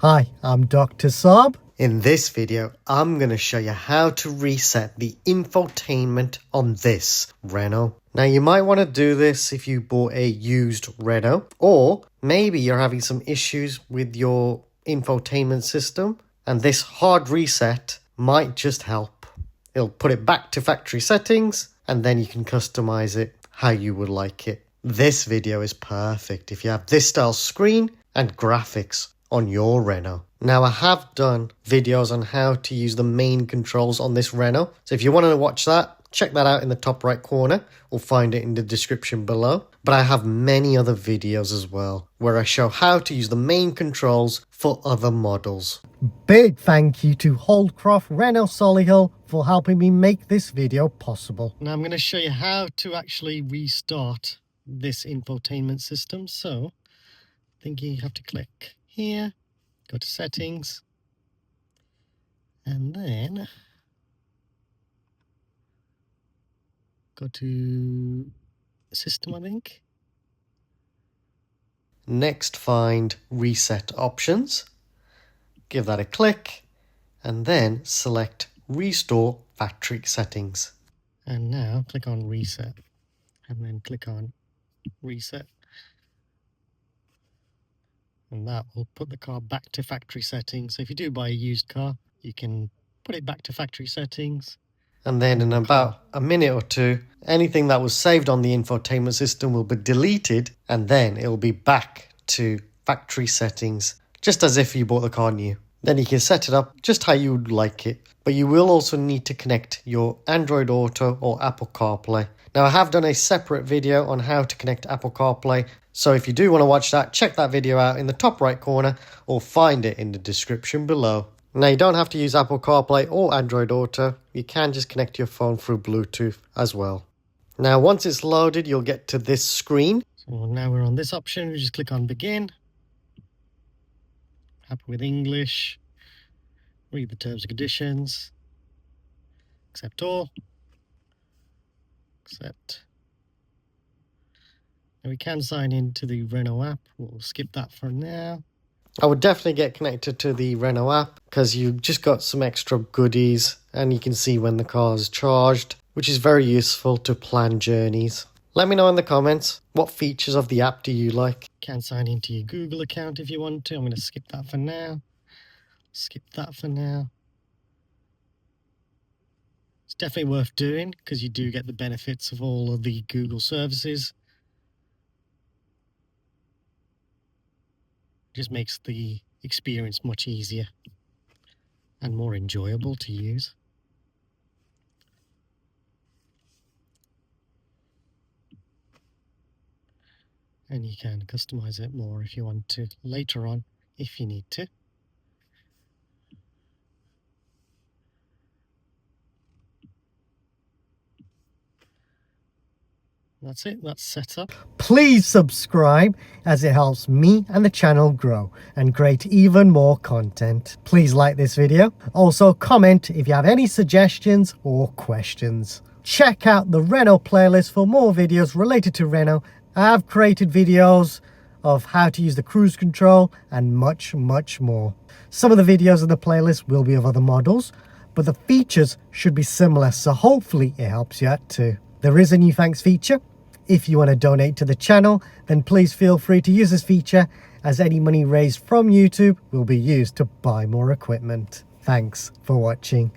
Hi, I'm Dr. Saab. In this video, I'm going to show you how to reset the infotainment on this Renault. Now you might want to do this if you bought a used Renault, or maybe you're having some issues with your infotainment system and this hard reset might just help. It'll put it back to factory settings and then you can customize it how you would like it. This video is perfect if you have this style screen and graphics on your Renault. Now I have done videos on how to use the main controls on this Renault. So if you want to watch that, check that out in the top right corner or find it in the description below. But I have many other videos as well where I show how to use the main controls for other models. Big thank you to Holdcroft Renault Solihull for helping me make this video possible. Now I'm going to show you how to actually restart this infotainment system. So I think you have to click here, go to settings, and then go to system, I think. Next, find reset options, give that a click, and then select restore factory settings. And now click on reset, and then click on reset. And that will put the car back to factory settings. So if you do buy a used car, you can put it back to factory settings. And then in about a minute or two, anything that was saved on the infotainment system will be deleted and then it will be back to factory settings, just as if you bought the car new. Then you can set it up just how you would like it. But you will also need to connect your Android Auto or Apple CarPlay. Now I have done a separate video on how to connect Apple CarPlay. So if you do want to watch that, check that video out in the top right corner or find it in the description below. Now you don't have to use Apple CarPlay or Android Auto. You can just connect your phone through Bluetooth as well. Now once it's loaded, you'll get to this screen. So now we're on this option. We just click on begin. Happy with English. Read the terms and conditions. Accept all. Accept. Now we can sign into the Renault app. We'll skip that for now. I would definitely get connected to the Renault app because you've just got some extra goodies and you can see when the car is charged, which is very useful to plan journeys. Let me know in the comments what features of the app do you like. You can sign into your Google account if you want to. I'm going to skip that for now. Skip that for now. It's definitely worth doing because you do get the benefits of all of the Google services. Just makes the experience much easier and more enjoyable to use. And you can customize it more if you want to later on, if you need to. That's it, that's set up. Please subscribe as it helps me and the channel grow and create even more content. Please like this video. Also comment if you have any suggestions or questions. Check out the Renault playlist for more videos related to Renault. I have created videos of how to use the cruise control and much more. Some of the videos in the playlist will be of other models, but the features should be similar, so hopefully it helps you out too. There is a new thanks feature. If you want to donate to the channel, then please feel free to use this feature, as any money raised from YouTube will be used to buy more equipment. Thanks for watching.